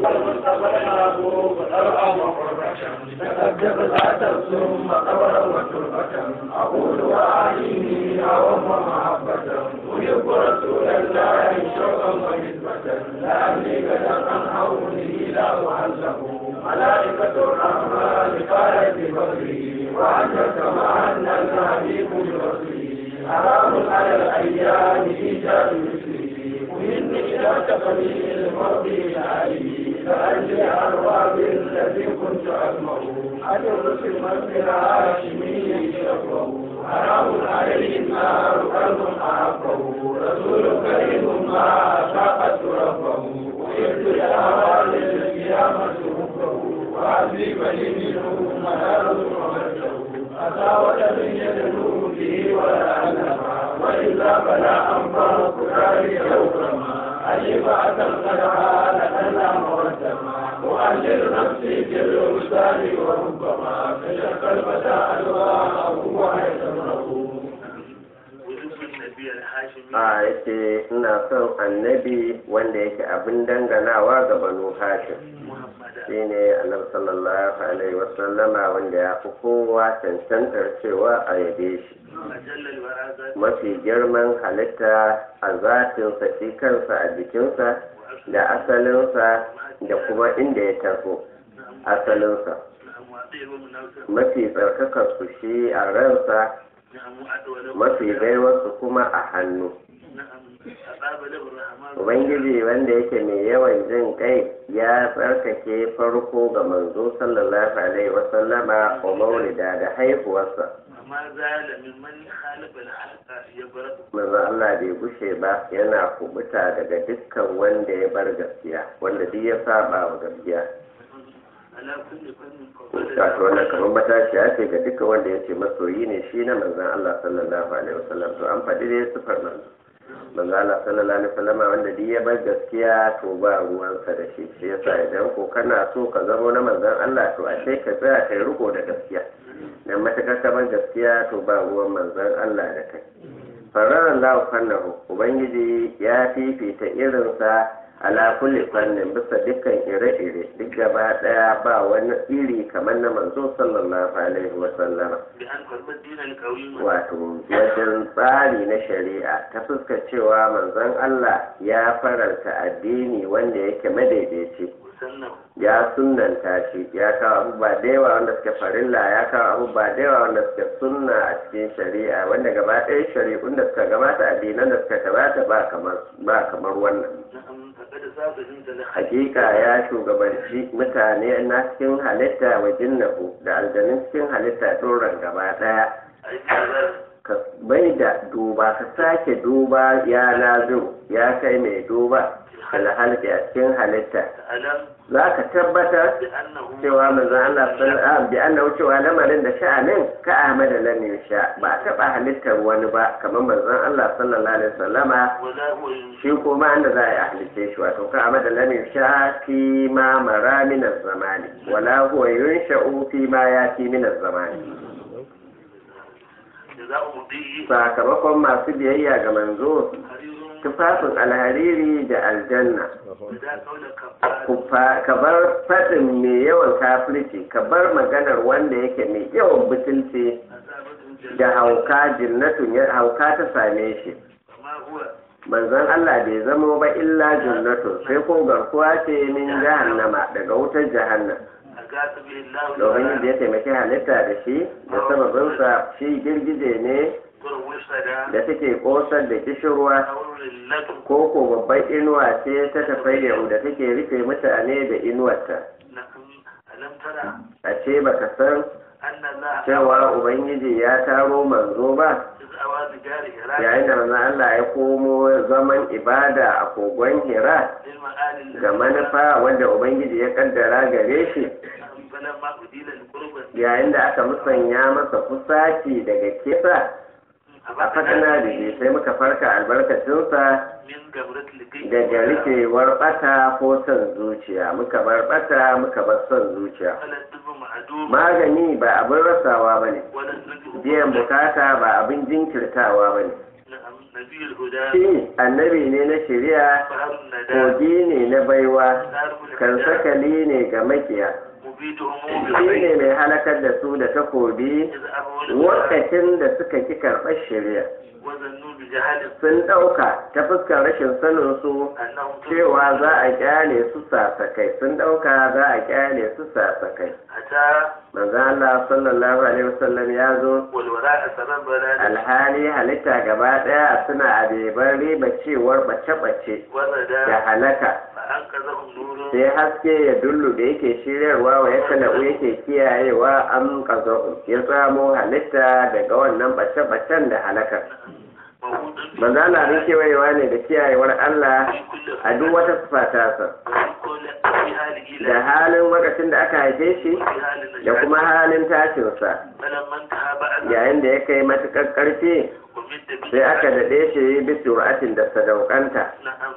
المصطفى المعبود والأرقام وقربة تقدم ذات ثم قبرا وتربة أقول وأعيني أوم محبة أحب رسول الله شوقا ونسبة لا أملك دقا حوله لا أعلم ملائكة الرحمن قالت بفضله وأنت كما أن الحبيب بوصله حرام على الأيام إيجاد مثله وإن إلى تقليل المرضي العالي فأجل أرباب الذي كنت أسمعه عن الرسل المسجد الهاشمي شكره حرام عليه النار قلب أحبه رسول كريم ما شاقت ربه ويبدو الأهوال القيامة ربه وعزيب لي منه منار ومرجه أتى ولم يدنو به ولا ألما وإلا فلا أنفع كراري يوما أجبعة القدعاء لألا مردما وأجل نفسي في الوصال وربما كشف الفتى ألواه وحيثمه. a yake ina son annabi wanda yake abin danganawa ga banu hashim shine annabi sallallahu alaihi wasallama wanda ya fi kowa cancantar cewa a yabe shi mafi girman halitta a zatinsa shi kansa a jikinsa da asalinsa da kuma inda ya taso asalinsa mafi tsarkakar su shi a ransa mafi gaiwarsu kuma a hannu ubangiji wanda yake mai yawan jin kai ya tsarkake farko ga manzo sallallahu alaihi wasallama wa maulida da haihuwarsa manzo Allah bai gushe ba yana kubuta daga dukkan wanda ya bar gaskiya wanda duk ya saba wa gaskiya wato wannan kamar matashiya ce ga duka wanda ya ce masoyi ne shi na manzan Allah sallallahu alaihi wasallam to an faɗi dai sifar manzan Allah sallallahu alaihi wasallam wanda duk ya bar gaskiya to ba ruwansa da shi shi yasa idan ko kana so ka zama na manzan Allah to ashe ka tsaya kai riko da gaskiya dan matakar ka bar gaskiya to ba ruwan manzan Allah da kai farar Allah fannahu ubangiji ya fifita irinsa ala kulli fannin bisa dukkan ire-ire duk gaba daya ba wani iri kamar na manzo sallallahu alaihi wa sallama wato wajen tsari na shari'a ta fuskar cewa manzon Allah ya faranta addini wanda yake madaidaici ya sunnanta shi ya kawo abubuwa da yawa wanda suka farilla ya kawo abubuwa da yawa wanda suka sunna a cikin shari'a wanda gaba ɗaya shari'un da suka gabata addinan da suka gabata ba kamar wannan hakika ya shugabanci mutane na cikin halitta wa jinnahu da aljanin cikin halitta doron gaba ɗaya ka bai da duba ka sake duba ya lazim ya kai mai duba alhalki a cikin halitta za ka tabbatar cewa manzan Allah sallallahu bi annahu cewa lamarin da sha'anin ka Ahmad lam yasha ba taba halittar wani ba kamar manzan Allah sallallahu alaihi wasallama shi kuma anda za a halice shi wato ka Ahmad lam yasha fi ma mara min az-zamani wala huwa yunsha'u fi ma yati min az-zamani sakamakon masu biyayya ga manzo tufafin alhariri da aljanna ka bar faɗin mai yawan kafirci ka bar maganar wanda yake mai yawan butulci da hauka jinnatun hauka ta same shi manzon Allah bai zamo ba illa jinnatun sai ko garkuwa ce min jahannama daga wutar jahannam domin da ya taimaki halitta da shi da sababinsa shi girgije ne da take kosar da kishirwa ko ko babban inuwa ce ta tafayyaru da take rufe mutane da inuwarta a ce baka san cewa ubangiji ya taro manzo ba yayin da manzon Allah ya komo zaman ibada a kogon Hira ga manufa wanda ubangiji ya kaddara gare shi yayin da aka musanya masa kusaci daga kisa a fakana da shi sai muka farka albarkacinsa daga rikewar bata ko son zuciya muka bar bata muka bar son zuciya magani ba abin rasawa ba ne biyan bukata ba abin jinkirtawa ba ne نبي الهدى shi annabi ne na shari'a بحر الندى kogi ne na baiwa دارب kan الهدى sakali ne ga makiya مبيدهم shi بالخير ne mai halakar da su da takobi إذ أبوا الهدى lokacin da suka ki karɓar shari'a وظنوا بجهل sun ɗauka ta fuskar rashin sanin su أنهم cewa za a kyale su sasakai sun ɗauka za a kyale su sasakai أتى manzo Allah sallallahu alaihi wasallam ya zo والوراء سبب بلاد alhali halitta gaba ɗaya suna a beban riba cewar bace-bace وردى da halaka فأنقذهم نور sai haske ya dullu da yake shiryarwa wa ya kala'u yake kiyayewa an ƙazahu ya samo halitta daga wannan bace-bacen da halakar موجود manzo Allah ne kewayewa ne da kiyayewar Allah في كل a duk wata sifa tasa في حال da إله halin lokacin da aka haife shi وفي حال da النجاة kuma halin tashinsa فلما انتهى بعد yayin da ya kai matuƙar ƙarfi ومد sai aka daɗe shi bisur'atin da sadaukanta نعم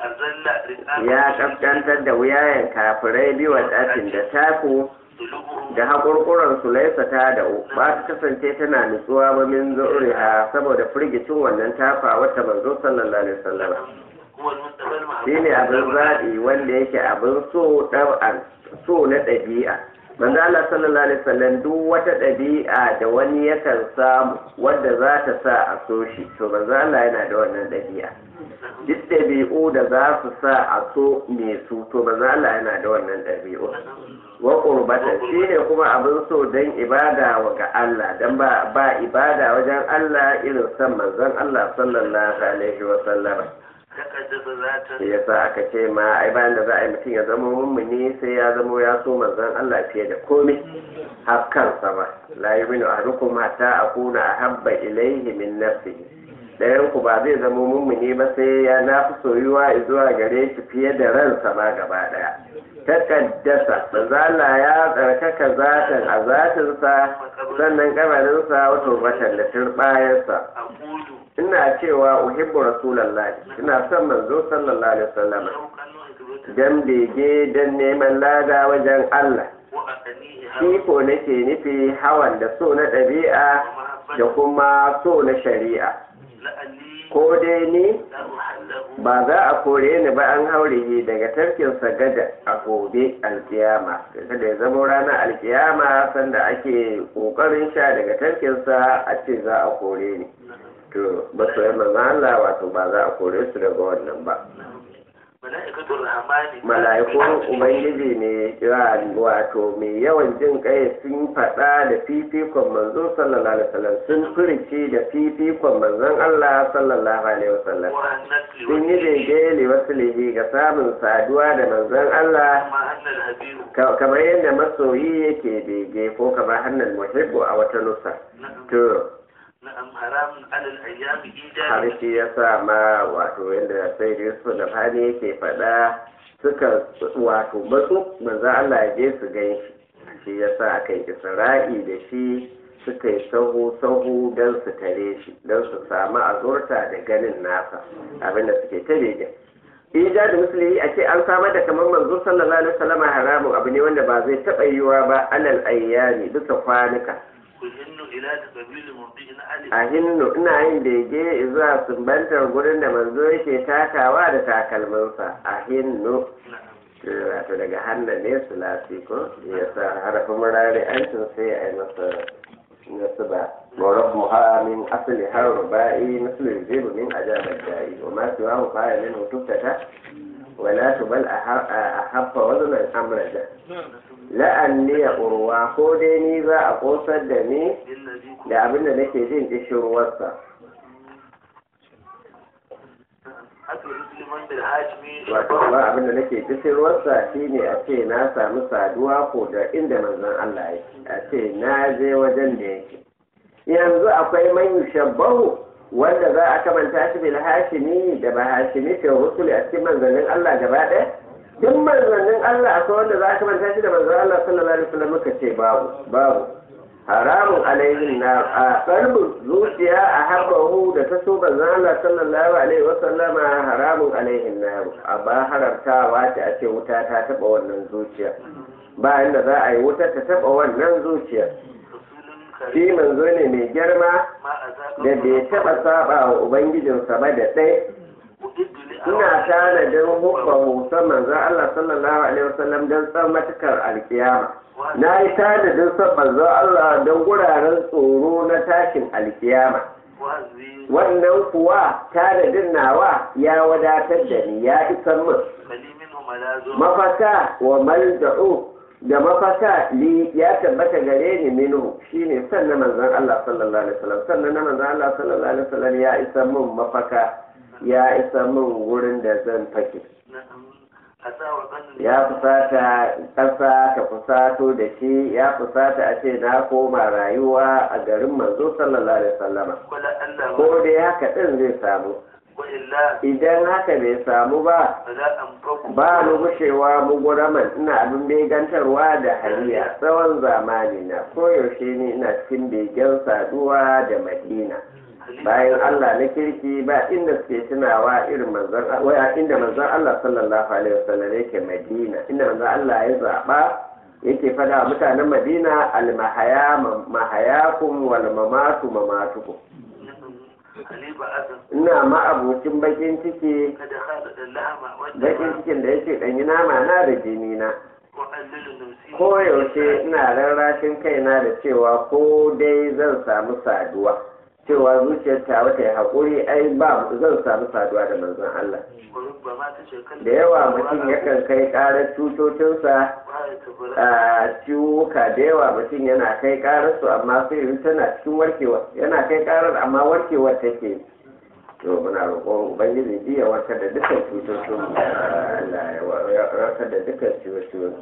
أذل رئام ya ƙasƙantar da wuyayen kafirai biyu ɗatin da taku ذنوبهم da haƙurƙuran su laisa ta da ba ta kasance tana nutsuwa ba min zuriha saboda firgicin wannan tafa wata manzo sallallahu alaihi wasallam هو المنتبه المحبوب shine abin zaɓi wanda yake abin so ɗab'an so na ɗabi'a manzo Allah sallallahu alaihi wasallam duk wata ɗabi'a da wani yakan samu wadda za ta sa a so shi to manzo Allah yana da wannan ɗabi'a duk ɗabi'u da za su sa a so me su to manzo Allah yana da wannan ɗabi'u wa qurbatan shine kuma abin so dan ibada wa ga Allah dan ba ibada wajen Allah irin san manzon Allah sallallahu alaihi wasallam تقدس ذاتا shi yasa aka ce ma ai bayan da za a yi mutum ya zama mummuni sai ya zama ya so manzon Allah fiye da komai har kansa ba la yuminu ahadukum hatta akuna ahabba ilayhi min nafsihi dayan ku ba zai zama mummuni ba sai ya nafi soyuwa zuwa gare shi fiye da ransa ma gaba daya takaddasa manzo Allah ya tsarkaka zatan a zatinsa sannan kabarinsa wato batan da turbayarsa أقول ina cewa uhibbu rasulullahi ina son manzo sallallahu alaihi wasallam لو كانوا يكبرون dan bege dan neman lada wajen Allah وأتنيه shi ko nake nufi hawan da so na ɗabi'a da kuma so na shari'a لأني ko dai ni لا أحله ba za a kore ni ba an haure daga tarkinsa gada a gobe alkiyama kada ya zama ranar alkiyama sanda ake kokarin sha daga tarkinsa a ce za a kore ni to ba su yi Allah wato ba za a kore su daga wannan ba ملائكة الرحمن mala'ikun ubangiji ne wato mai yawan jin kai sun faɗa da fifikon manzo sallallahu alaihi wasallam sun furici da fifikon manzon Allah sallallahu alaihi wasallam وهنت sun yi daidai wasu lihi ga samun saduwa da manzon Allah ما أن الحبيب kamar yadda masoyi yake daidai ko kamar hannun muhibbu a wata nusa نعم to نعم حرام على الأيام har إيجاد shi ya sa ma wato yadda sai da Yusuf da Fani yake faɗa suka wato matsu manzo Allah ya je su gan shi ya sa aka yi isra'i da shi suka yi sahu don su tare shi don su samu azurta da ganin nasa abinda suke ta bege ija da musulmi a ce an samar da kamar manzo sallallahu alaihi wasallam haramun abu ne wanda ba zai taɓa yiwuwa ba alal ayyami bisa kwanuka كهن إلى سبيل مضيء علي a hinnu ina yin bege zuwa sumbantar gurin da manzo yake takawa da takalminsa a hinnu نعم wato daga hannun ne su lafi ko ya sa harafin murari ancin sai a yi masa nasu ba morar muhammin asali har ruba'i musulun zebu min ajabar da'i wa masu wahu faya min hutuftata wala tubal a haffa wazanan amraja la'anni ya urwa ko dai ni za a kosar da ni الذي da abin da nake jin kishirwarsa حتى مسلمان بالهاشمي wato ba abin da nake kishirwarsa shine a ce na samu saduwa ko da inda manzon Allah yake a ce na je wajen da yake yanzu akwai man yushabbahu wanda za a kamanta shi bil hashimi da ba hashimi fi rusuli a cikin manzannin Allah gaba ɗaya duk manzannin Allah akwai wanda za a kamanta shi da manzon Allah sallallahu alaihi wasallam muka ce babu haramun alaihin na a ƙarfin zuciya a haɓahu da ta so manzon Allah sallallahu alaihi wasallam haramun alaihin na a ba haramtawa ta a ce wuta ta taɓa wannan zuciya ba inda za a yi wuta ta taɓa wannan zuciya رسول shi manzo ne mai girma ما أذاق da bai taɓa saba wa ubangijinsa ba da ɗai. Ina tanadin hubba husan manzo Allah sallallahu alaihi wasallam don tsan matukar alkiyama. Na yi tanadin son manzo Allah don guraren tsoro na tashin alkiyama. وهذه Wannan kuwa tanadin nawa ya wadatar da ni ya isa min. فلي منه ملاذ Mafaka wa malda'u da mafaka li ya tabbata gare ni minhu shine sannan manzon Allah sallallahu alaihi wasallam sannan na manzon Allah sallallahu alaihi wasallam ya isa min mafaka ya isa min wurin da zan fake. نعم أتى وظن Ya fusata ƙasa ta fusato da shi ya fusata a ce na koma rayuwa a garin manzo sallallahu alaihi wasallam ولا ألا ko dai haka din zai samu وإلا idan haka bai samu ba فلا أنفق ba mu gushewa mu guraman ina abin begantarwa da hariya tsawon zamani na koyaushe ne ina cikin begen saduwa da madina bayan Allah na kirki ba inda suke tunawa irin manzon waya inda manzon Allah sallallahu alaihi wasallam yake madina inda manzon Allah ya zaba yake fada mutanen madina almahaya mahayakum wal mamatu mamatukum حليب أسد ina ma'abucin bakin ciki قد خالد اللحم bakin والدم cikin da yake ɗanyi nama na da jini na وقلل نفسي koyaushe ina rarrashin kaina da cewa ko dai zan samu saduwa cewa zuciyar ta wata ya haƙuri ai ba zan samu saduwa da manzon Allah وربما تشكل da yawa mutum yakan kai ƙarar cutocinsa وهي تبرأ a ciwuka da yawa mutum yana kai ƙarar su amma sai yi tana cikin warkewa yana kai ƙarar amma warkewar take to muna roƙon ubangiji ji ya warkar da dukkan cutocin Allah ya warkar da dukkan ciwon